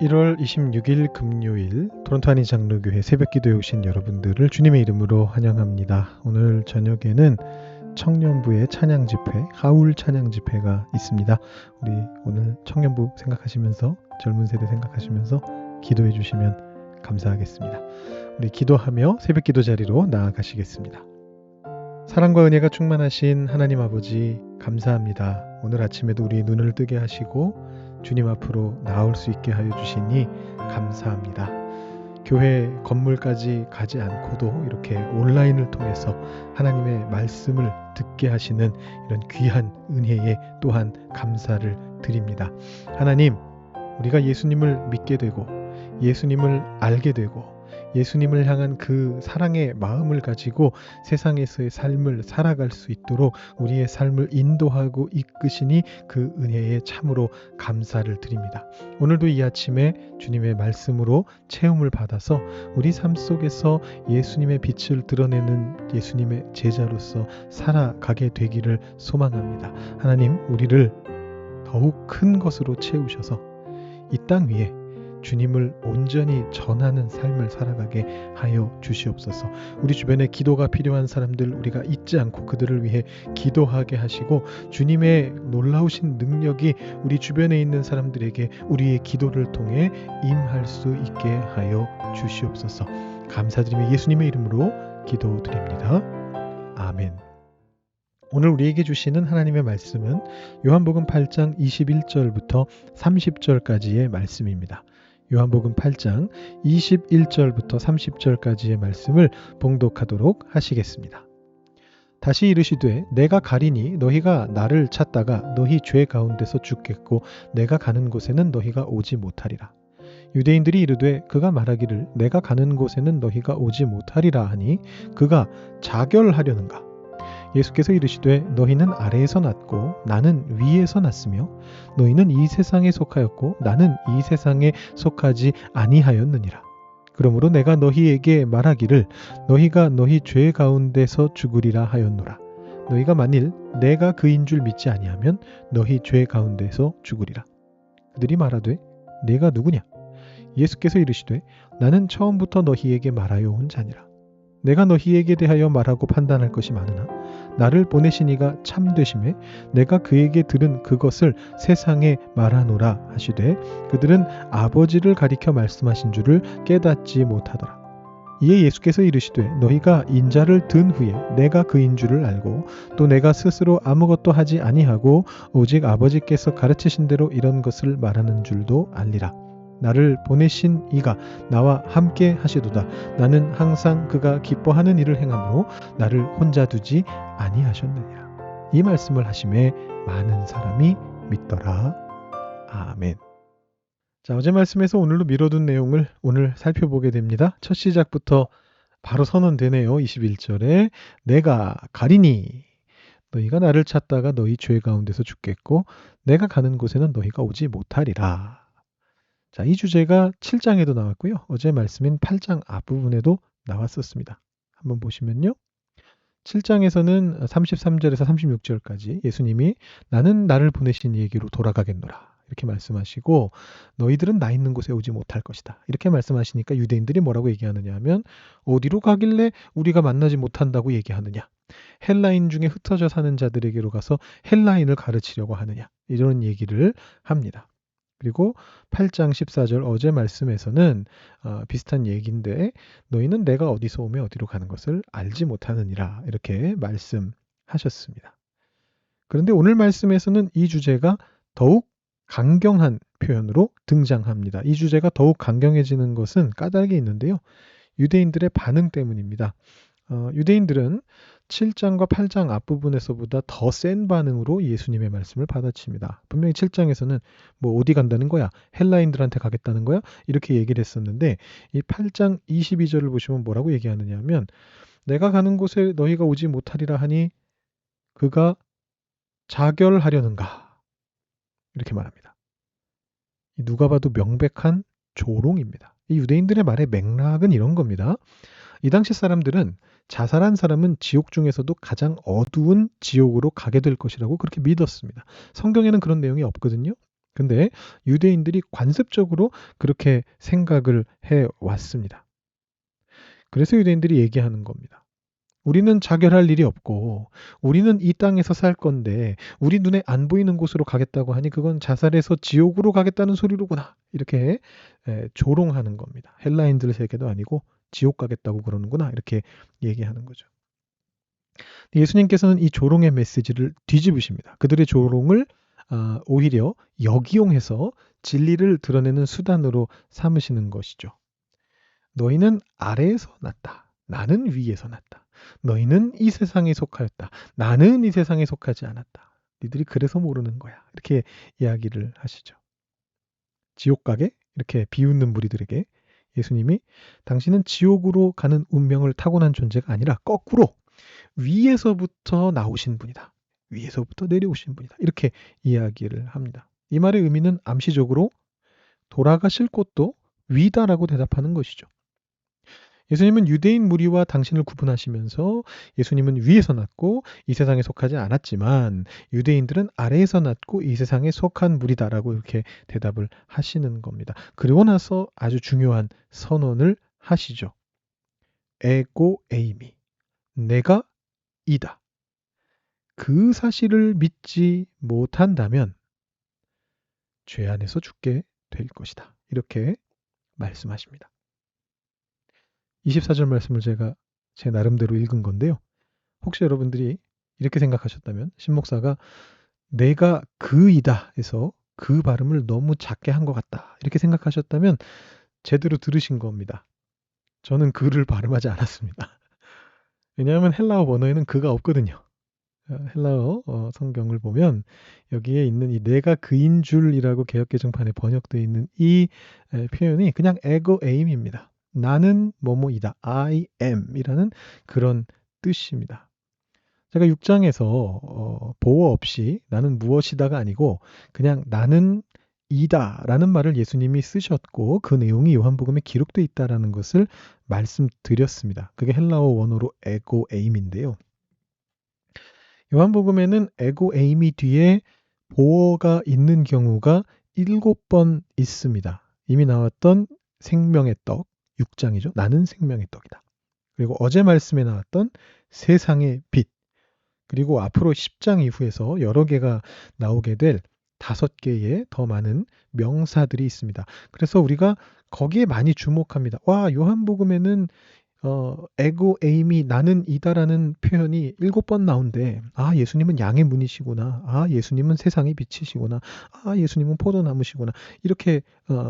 1월 26일 금요일 토론토 한인 장로교회 새벽기도에 오신 여러분들을 주님의 이름으로 환영합니다. 오늘 저녁에는 청년부의 찬양 집회, 하울 찬양 집회가 있습니다. 우리 오늘 청년부 생각하시면서 젊은 세대 생각하시면서 기도해 주시면 감사하겠습니다. 우리 기도하며 새벽기도 자리로 나아가시겠습니다. 사랑과 은혜가 충만하신 하나님 아버지 감사합니다. 오늘 아침에도 우리 눈을 뜨게 하시고 주님 앞으로 나올 수 있게 하여 주시니 감사합니다. 교회 건물까지 가지 않고도 이렇게 온라인을 통해서 하나님의 말씀을 듣게 하시는 이런 귀한 은혜에 또한 감사를 드립니다. 하나님, 우리가 예수님을 믿게 되고 예수님을 알게 되고 예수님을 향한 그 사랑의 마음을 가지고 세상에서의 삶을 살아갈 수 있도록 우리의 삶을 인도하고 이끄시니 그 은혜에 참으로 감사를 드립니다. 오늘도 이 아침에 주님의 말씀으로 체험을 받아서 우리 삶 속에서 예수님의 빛을 드러내는 예수님의 제자로서 살아가게 되기를 소망합니다. 하나님, 우리를 더욱 큰 것으로 채우셔서 이 땅 위에 주님을 온전히 전하는 삶을 살아가게 하여 주시옵소서. 우리 주변에 기도가 필요한 사람들 우리가 잊지 않고 그들을 위해 기도하게 하시고 주님의 놀라우신 능력이 우리 주변에 있는 사람들에게 우리의 기도를 통해 임할 수 있게 하여 주시옵소서. 감사드리며 예수님의 이름으로 기도드립니다. 아멘. 오늘 우리에게 주시는 하나님의 말씀은 요한복음 8장 21절부터 30절까지의 말씀입니다. 요한복음 8장 21절부터 30절까지의 말씀을 봉독하도록 하시겠습니다. 다시 이르시되 내가 가리니 너희가 나를 찾다가 너희 죄 가운데서 죽겠고 내가 가는 곳에는 너희가 오지 못하리라. 유대인들이 이르되 그가 말하기를 내가 가는 곳에는 너희가 오지 못하리라 하니 그가 자결하려는가? 예수께서 이르시되 너희는 아래에서 났고 나는 위에서 났으며 너희는 이 세상에 속하였고 나는 이 세상에 속하지 아니하였느니라. 그러므로 내가 너희에게 말하기를 너희가 너희 죄 가운데서 죽으리라 하였노라. 너희가 만일 내가 그인 줄 믿지 아니하면 너희 죄 가운데서 죽으리라. 그들이 말하되 내가 누구냐? 예수께서 이르시되 나는 처음부터 너희에게 말하여 온 자니라. 내가 너희에게 대하여 말하고 판단할 것이 많으나 나를 보내신 이가 참되심에 내가 그에게 들은 그것을 세상에 말하노라 하시되 그들은 아버지를 가리켜 말씀하신 줄을 깨닫지 못하더라. 이에 예수께서 이르시되 너희가 인자를 든 후에 내가 그인 줄을 알고 또 내가 스스로 아무것도 하지 아니하고 오직 아버지께서 가르치신 대로 이런 것을 말하는 줄도 알리라. 나를 보내신 이가 나와 함께 하시도다. 나는 항상 그가 기뻐하는 일을 행함으로 나를 혼자 두지 아니하셨느니라. 이 말씀을 하심에 많은 사람이 믿더라. 아멘. 자, 어제 말씀에서 오늘로 미뤄둔 내용을 오늘 살펴보게 됩니다. 첫 시작부터 바로 선언되네요. 21절에 내가 가리니 너희가 나를 찾다가 너희 죄 가운데서 죽겠고 내가 가는 곳에는 너희가 오지 못하리라. 자, 이 주제가 7장에도 나왔고요. 어제 말씀인 8장 앞부분에도 나왔었습니다. 한번 보시면요. 7장에서는 33절에서 36절까지 예수님이 나는 나를 보내신 이에게로 돌아가겠노라 이렇게 말씀하시고 너희들은 나 있는 곳에 오지 못할 것이다 이렇게 말씀하시니까 유대인들이 뭐라고 얘기하느냐 하면 어디로 가길래 우리가 만나지 못한다고 얘기하느냐, 헬라인 중에 흩어져 사는 자들에게로 가서 헬라인을 가르치려고 하느냐 이런 얘기를 합니다. 그리고 8장 14절 어제 말씀에서는 비슷한 얘기인데 너희는 내가 어디서 오며 어디로 가는 것을 알지 못하느니라 이렇게 말씀하셨습니다. 그런데 오늘 말씀에서는 이 주제가 더욱 강경한 표현으로 등장합니다. 이 주제가 더욱 강경해지는 것은 까닭이 있는데요. 유대인들의 반응 때문입니다. 유대인들은 7장과 8장 앞부분에서보다 더 센 반응으로 예수님의 말씀을 받아칩니다. 분명히 7장에서는 뭐 어디 간다는 거야? 헬라인들한테 가겠다는 거야? 이렇게 얘기를 했었는데 이 8장 22절을 보시면 뭐라고 얘기하느냐 하면 내가 가는 곳에 너희가 오지 못하리라 하니 그가 자결하려는가? 이렇게 말합니다. 누가 봐도 명백한 조롱입니다. 이 유대인들의 말의 맥락은 이런 겁니다. 이 당시 사람들은 자살한 사람은 지옥 중에서도 가장 어두운 지옥으로 가게 될 것이라고 그렇게 믿었습니다. 성경에는 그런 내용이 없거든요. 근데 유대인들이 관습적으로 그렇게 생각을 해 왔습니다. 그래서 유대인들이 얘기하는 겁니다. 우리는 자결할 일이 없고 우리는 이 땅에서 살 건데 우리 눈에 안 보이는 곳으로 가겠다고 하니 그건 자살해서 지옥으로 가겠다는 소리로구나. 이렇게 조롱하는 겁니다. 헬라인들 세계도 아니고 지옥 가겠다고 그러는구나. 이렇게 얘기하는 거죠. 예수님께서는 이 조롱의 메시지를 뒤집으십니다. 그들의 조롱을 오히려 역이용해서 진리를 드러내는 수단으로 삼으시는 것이죠. 너희는 아래에서 났다. 나는 위에서 났다. 너희는 이 세상에 속하였다. 나는 이 세상에 속하지 않았다. 니들이 그래서 모르는 거야. 이렇게 이야기를 하시죠. 지옥 가게 이렇게 비웃는 무리들에게 예수님이 당신은 지옥으로 가는 운명을 타고난 존재가 아니라 거꾸로 위에서부터 나오신 분이다. 위에서부터 내려오신 분이다. 이렇게 이야기를 합니다. 이 말의 의미는 암시적으로 돌아가실 곳도 위다라고 대답하는 것이죠. 예수님은 유대인 무리와 당신을 구분하시면서 예수님은 위에서 났고 이 세상에 속하지 않았지만 유대인들은 아래에서 났고 이 세상에 속한 무리다라고 이렇게 대답을 하시는 겁니다. 그리고 나서 아주 중요한 선언을 하시죠. 에고 에이미. 내가 이다. 그 사실을 믿지 못한다면 죄 안에서 죽게 될 것이다. 이렇게 말씀하십니다. 24절 말씀을 제가 제 나름대로 읽은 건데요. 혹시 여러분들이 이렇게 생각하셨다면 신목사가 내가 그이다 해서 그 발음을 너무 작게 한 것 같다. 이렇게 생각하셨다면 제대로 들으신 겁니다. 저는 그를 발음하지 않았습니다. 왜냐하면 헬라어 원어에는 그가 없거든요. 헬라어 성경을 보면 여기에 있는 이 내가 그인 줄이라고 개역개정판에 번역되어 있는 이 표현이 그냥 에고 에임입니다. 나는 뭐뭐이다. I am 이라는 그런 뜻입니다. 제가 6장에서 보어 없이 나는 무엇이다가 아니고 그냥 나는 이다라는 말을 예수님이 쓰셨고 그 내용이 요한복음에 기록되어 있다라는 것을 말씀드렸습니다. 그게 헬라어 원어로 에고 에임인데요. 요한복음에는 에고 에임이 뒤에 보어가 있는 경우가 7번 있습니다. 이미 나왔던 생명의 떡 6장이죠. 나는 생명의 떡이다. 그리고 어제 말씀에 나왔던 세상의 빛. 그리고 앞으로 10장 이후에서 여러 개가 나오게 될 5개의 더 많은 명사들이 있습니다. 그래서 우리가 거기에 많이 주목합니다. 와, 요한복음에는 에고 에임이 나는 이다라는 표현이 7번 나온대. 아, 예수님은 양의 문이시구나. 아, 예수님은 세상의 빛이시구나. 아, 예수님은 포도나무시구나. 이렇게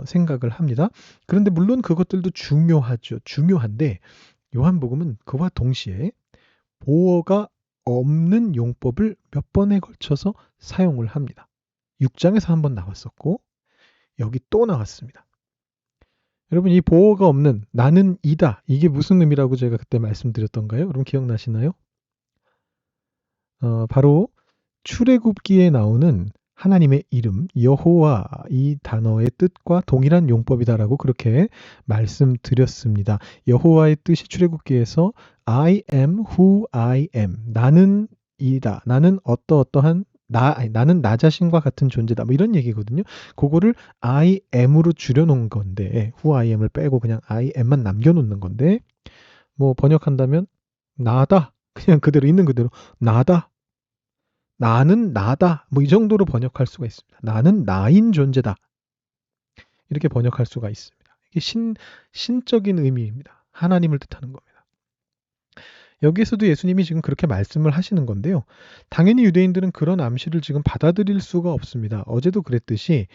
생각을 합니다. 그런데 물론 그것들도 중요하죠. 중요한데 요한복음은 그와 동시에 보어가 없는 용법을 몇 번에 걸쳐서 사용을 합니다. 6장에서 한 번 나왔었고 여기 또 나왔습니다. 여러분 이 보어가 없는 나는 이다. 이게 무슨 의미라고 제가 그때 말씀드렸던가요? 여러분 기억나시나요? 바로 출애굽기에 나오는 하나님의 이름 여호와 이 단어의 뜻과 동일한 용법이다라고 그렇게 말씀드렸습니다. 여호와의 뜻이 출애굽기에서 I am who I am. 나는 이다. 나는 어떠어떠한 나는 나 자신과 같은 존재다. 뭐 이런 얘기거든요. 그거를 I am으로 줄여놓은 건데 who I am을 빼고 그냥 I am만 남겨놓는 건데 뭐 번역한다면 나다. 그냥 그대로 있는 그대로 나다. 나는 나다. 뭐 이 정도로 번역할 수가 있습니다. 나는 나인 존재다. 이렇게 번역할 수가 있습니다. 이게 신적인 의미입니다. 하나님을 뜻하는 겁니다. 여기에서도 예수님이 지금 그렇게 말씀을 하시는 건데요. 당연히 유대인들은 그런 암시를 지금 받아들일 수가 없습니다. 어제도 그랬듯이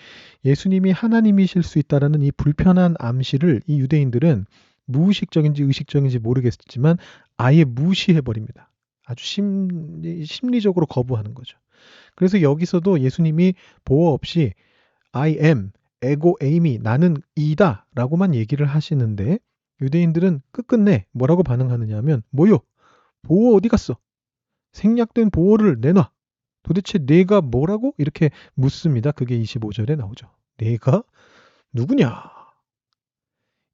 예수님이 하나님이실 수 있다라는 이 불편한 암시를 이 유대인들은 무의식적인지 의식적인지 모르겠지만 아예 무시해버립니다. 아주 심리적으로 거부하는 거죠. 그래서 여기서도 예수님이 보호 없이 I am, 에고 에임이 나는 이다 라고만 얘기를 하시는데 유대인들은 끝끝내 뭐라고 반응하느냐 하면 뭐요? 보호 어디 갔어? 생략된 보호를 내놔. 도대체 내가 뭐라고? 이렇게 묻습니다. 그게 25절에 나오죠. 내가 누구냐?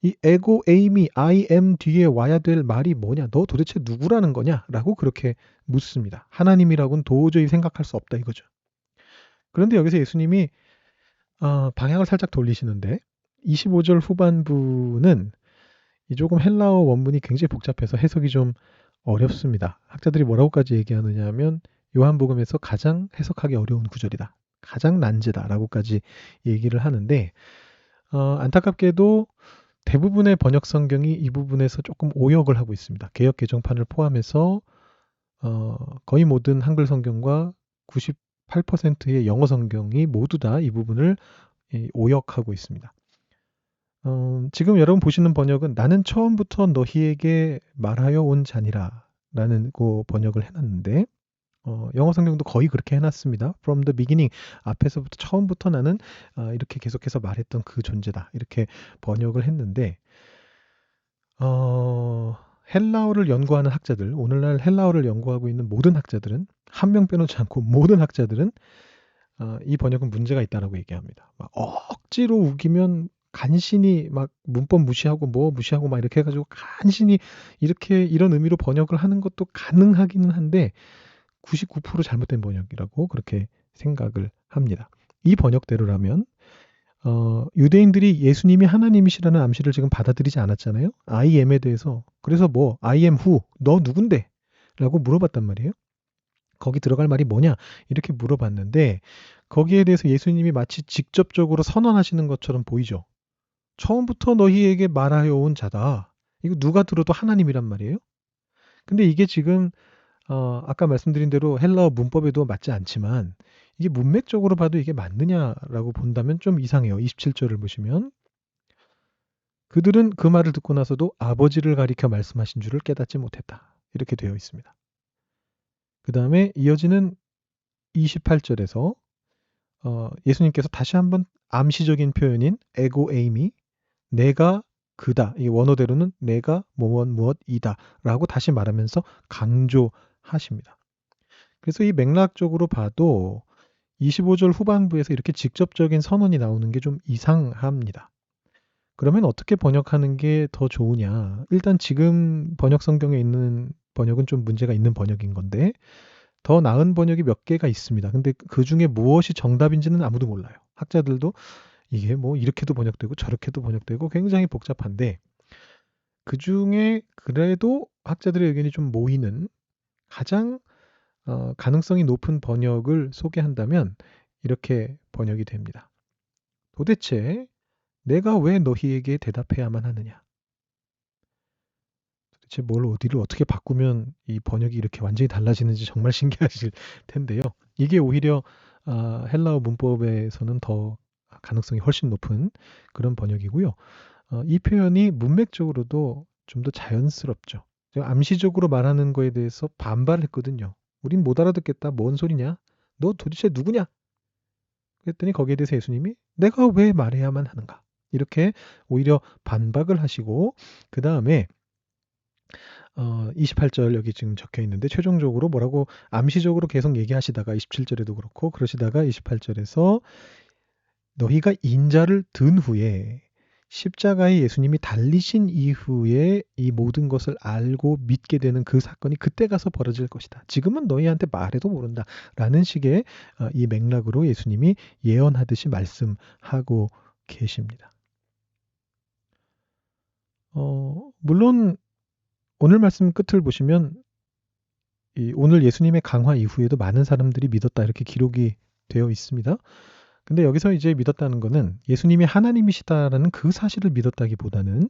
이 에고 에임이 I am 뒤에 와야 될 말이 뭐냐? 너 도대체 누구라는 거냐? 라고 그렇게 묻습니다. 하나님이라고는 도저히 생각할 수 없다 이거죠. 그런데 여기서 예수님이 방향을 살짝 돌리시는데 25절 후반부는 이 조금 헬라어 원문이 굉장히 복잡해서 해석이 좀 어렵습니다. 학자들이 뭐라고까지 얘기하느냐 하면 요한복음에서 가장 해석하기 어려운 구절이다. 가장 난제다라고까지 얘기를 하는데 안타깝게도 대부분의 번역 성경이 이 부분에서 조금 오역을 하고 있습니다. 개역 개정판을 포함해서 거의 모든 한글 성경과 98%의 영어 성경이 모두 다 이 부분을 오역하고 있습니다. 지금 여러분 보시는 번역은 나는 처음부터 너희에게 말하여 온 자니라 라는 그 번역을 해놨는데 영어 성경도 거의 그렇게 해놨습니다. From the beginning 앞에서부터 처음부터 나는 이렇게 계속해서 말했던 그 존재다 이렇게 번역을 했는데 헬라어를 연구하는 학자들 오늘날 헬라어를 연구하고 있는 모든 학자들은 한 명 빼놓지 않고 모든 학자들은 이 번역은 문제가 있다라고 얘기합니다. 막 억지로 우기면 간신히 막 문법 무시하고 뭐 무시하고 막 이렇게 해가지고 간신히 이렇게 이런 의미로 번역을 하는 것도 가능하기는 한데 99% 잘못된 번역이라고 그렇게 생각을 합니다. 이 번역대로라면 유대인들이 예수님이 하나님이시라는 암시를 지금 받아들이지 않았잖아요. I am에 대해서 그래서 뭐 I am who? 너 누군데? 라고 물어봤단 말이에요. 거기 들어갈 말이 뭐냐? 이렇게 물어봤는데 거기에 대해서 예수님이 마치 직접적으로 선언하시는 것처럼 보이죠. 처음부터 너희에게 말하여 온 자다. 이거 누가 들어도 하나님이란 말이에요. 근데 이게 지금 아까 말씀드린 대로 헬라어 문법에도 맞지 않지만 이게 문맥적으로 봐도 이게 맞느냐라고 본다면 좀 이상해요. 27절을 보시면 그들은 그 말을 듣고 나서도 아버지를 가리켜 말씀하신 줄을 깨닫지 못했다. 이렇게 되어 있습니다. 그 다음에 이어지는 28절에서 예수님께서 다시 한번 암시적인 표현인 에고 에이미 내가 그다. 이 원어대로는 내가 무엇이다 라고 다시 말하면서 강조하십니다. 그래서 이 맥락적으로 봐도 25절 후반부에서 이렇게 직접적인 선언이 나오는 게 좀 이상합니다. 그러면 어떻게 번역하는 게 더 좋으냐? 일단 지금 번역 성경에 있는 번역은 좀 문제가 있는 번역인 건데 더 나은 번역이 몇 개가 있습니다. 근데 그 중에 무엇이 정답인지는 아무도 몰라요. 학자들도 이게 뭐 이렇게도 번역되고 저렇게도 번역되고 굉장히 복잡한데 그 중에 그래도 학자들의 의견이 좀 모이는 가장 가능성이 높은 번역을 소개한다면 이렇게 번역이 됩니다. 도대체 내가 왜 너희에게 대답해야만 하느냐? 도대체 뭘 어디를 어떻게 바꾸면 이 번역이 이렇게 완전히 달라지는지 정말 신기하실 텐데요. 이게 오히려 헬라어 문법에서는 더 가능성이 훨씬 높은 그런 번역이고요. 이 표현이 문맥적으로도 좀 더 자연스럽죠. 제가 암시적으로 말하는 거에 대해서 반발했거든요. 우린 못 알아듣겠다. 뭔 소리냐? 너 도대체 누구냐? 그랬더니 거기에 대해서 예수님이 내가 왜 말해야만 하는가? 이렇게 오히려 반박을 하시고 그 다음에 28절 여기 지금 적혀 있는데 최종적으로 뭐라고 암시적으로 계속 얘기하시다가 27절에도 그렇고 그러시다가 28절에서 너희가 인자를 든 후에 십자가에 예수님이 달리신 이후에 이 모든 것을 알고 믿게 되는 그 사건이 그때 가서 벌어질 것이다. 지금은 너희한테 말해도 모른다. 라는 식의 이 맥락으로 예수님이 예언하듯이 말씀하고 계십니다. 물론 오늘 말씀 끝을 보시면 오늘 예수님의 강화 이후에도 많은 사람들이 믿었다 이렇게 기록이 되어 있습니다. 근데 여기서 이제 믿었다는 거는 예수님이 하나님이시다라는 그 사실을 믿었다기보다는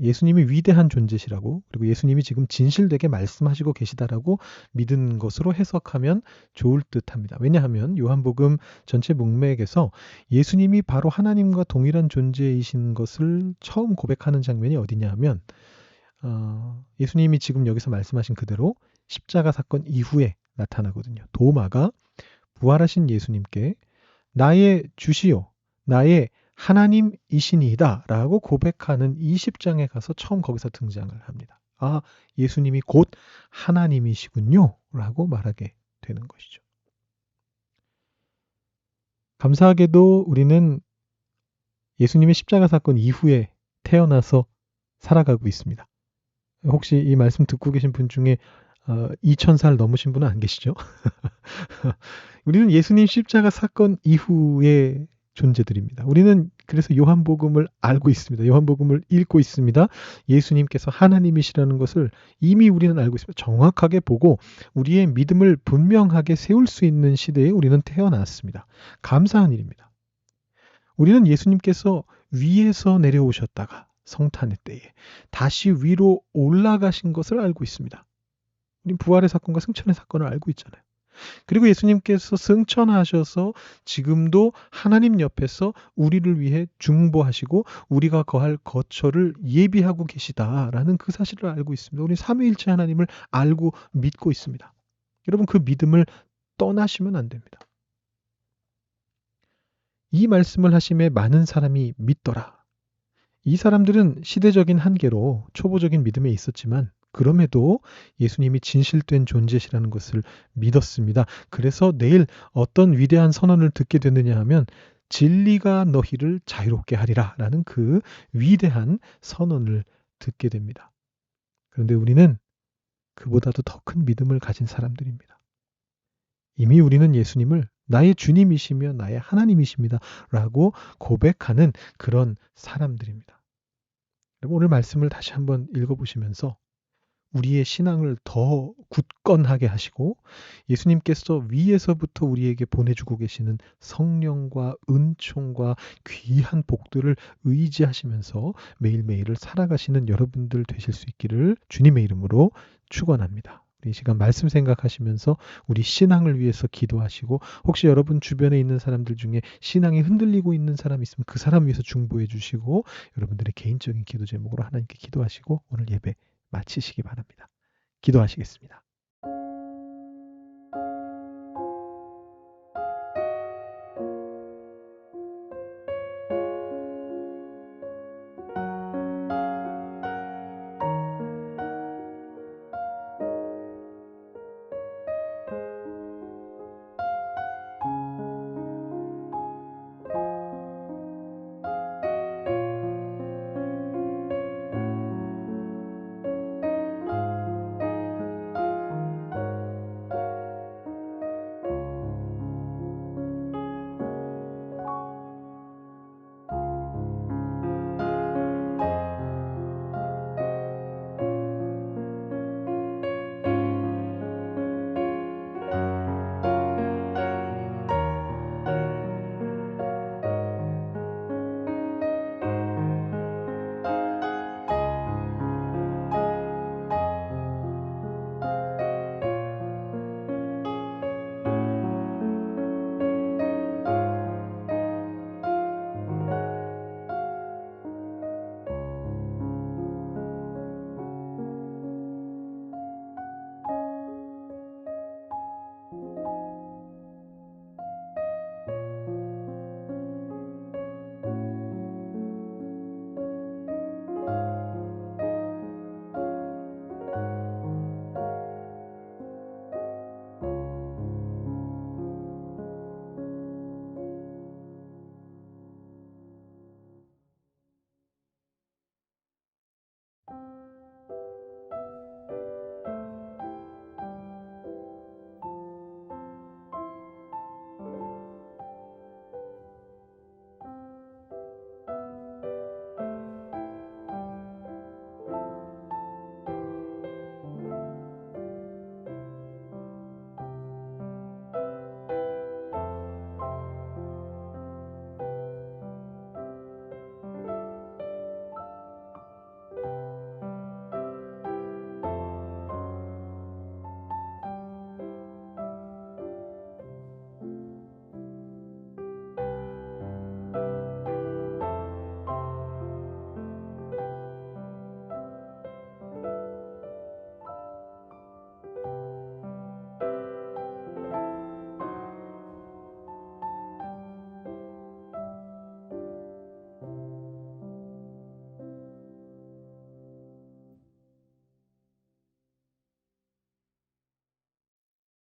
예수님이 위대한 존재시라고 그리고 예수님이 지금 진실되게 말씀하시고 계시다라고 믿은 것으로 해석하면 좋을 듯합니다. 왜냐하면 요한복음 전체 문맥에서 예수님이 바로 하나님과 동일한 존재이신 것을 처음 고백하는 장면이 어디냐 하면 예수님이 지금 여기서 말씀하신 그대로 십자가 사건 이후에 나타나거든요. 도마가 부활하신 예수님께 나의 주시요 나의 하나님이시니이다 라고 고백하는 이 10장에 가서 처음 거기서 등장을 합니다. 아, 예수님이 곧 하나님이시군요 라고 말하게 되는 것이죠. 감사하게도 우리는 예수님의 십자가 사건 이후에 태어나서 살아가고 있습니다. 혹시 이 말씀 듣고 계신 분 중에 2000살 넘으신 분은 안 계시죠? 우리는 예수님 십자가 사건 이후에 존재들입니다. 우리는 그래서 요한복음을 알고 있습니다. 요한복음을 읽고 있습니다. 예수님께서 하나님이시라는 것을 이미 우리는 알고 있습니다. 정확하게 보고 우리의 믿음을 분명하게 세울 수 있는 시대에 우리는 태어났습니다. 감사한 일입니다. 우리는 예수님께서 위에서 내려오셨다가 성탄의 때에 다시 위로 올라가신 것을 알고 있습니다. 우린 부활의 사건과 승천의 사건을 알고 있잖아요. 그리고 예수님께서 승천하셔서 지금도 하나님 옆에서 우리를 위해 중보하시고 우리가 거할 거처를 예비하고 계시다라는 그 사실을 알고 있습니다. 우리 삼위일체 하나님을 알고 믿고 있습니다. 여러분, 그 믿음을 떠나시면 안 됩니다. 이 말씀을 하심에 많은 사람이 믿더라. 이 사람들은 시대적인 한계로 초보적인 믿음에 있었지만 그럼에도 예수님이 진실된 존재시라는 것을 믿었습니다. 그래서 내일 어떤 위대한 선언을 듣게 됐느냐 하면 진리가 너희를 자유롭게 하리라 라는 그 위대한 선언을 듣게 됩니다. 그런데 우리는 그보다도 더 큰 믿음을 가진 사람들입니다. 이미 우리는 예수님을 나의 주님이시며 나의 하나님이십니다 라고 고백하는 그런 사람들입니다. 여러분, 오늘 말씀을 다시 한번 읽어보시면서 우리의 신앙을 더 굳건하게 하시고 예수님께서 위에서부터 우리에게 보내주고 계시는 성령과 은총과 귀한 복들을 의지하시면서 매일매일을 살아가시는 여러분들 되실 수 있기를 주님의 이름으로 축원합니다. 이 시간 말씀 생각하시면서 우리 신앙을 위해서 기도하시고 혹시 여러분 주변에 있는 사람들 중에 신앙이 흔들리고 있는 사람이 있으면 그 사람 위해서 중보해 주시고 여러분들의 개인적인 기도 제목으로 하나님께 기도하시고 오늘 예배 마치시기 바랍니다. 기도하시겠습니다.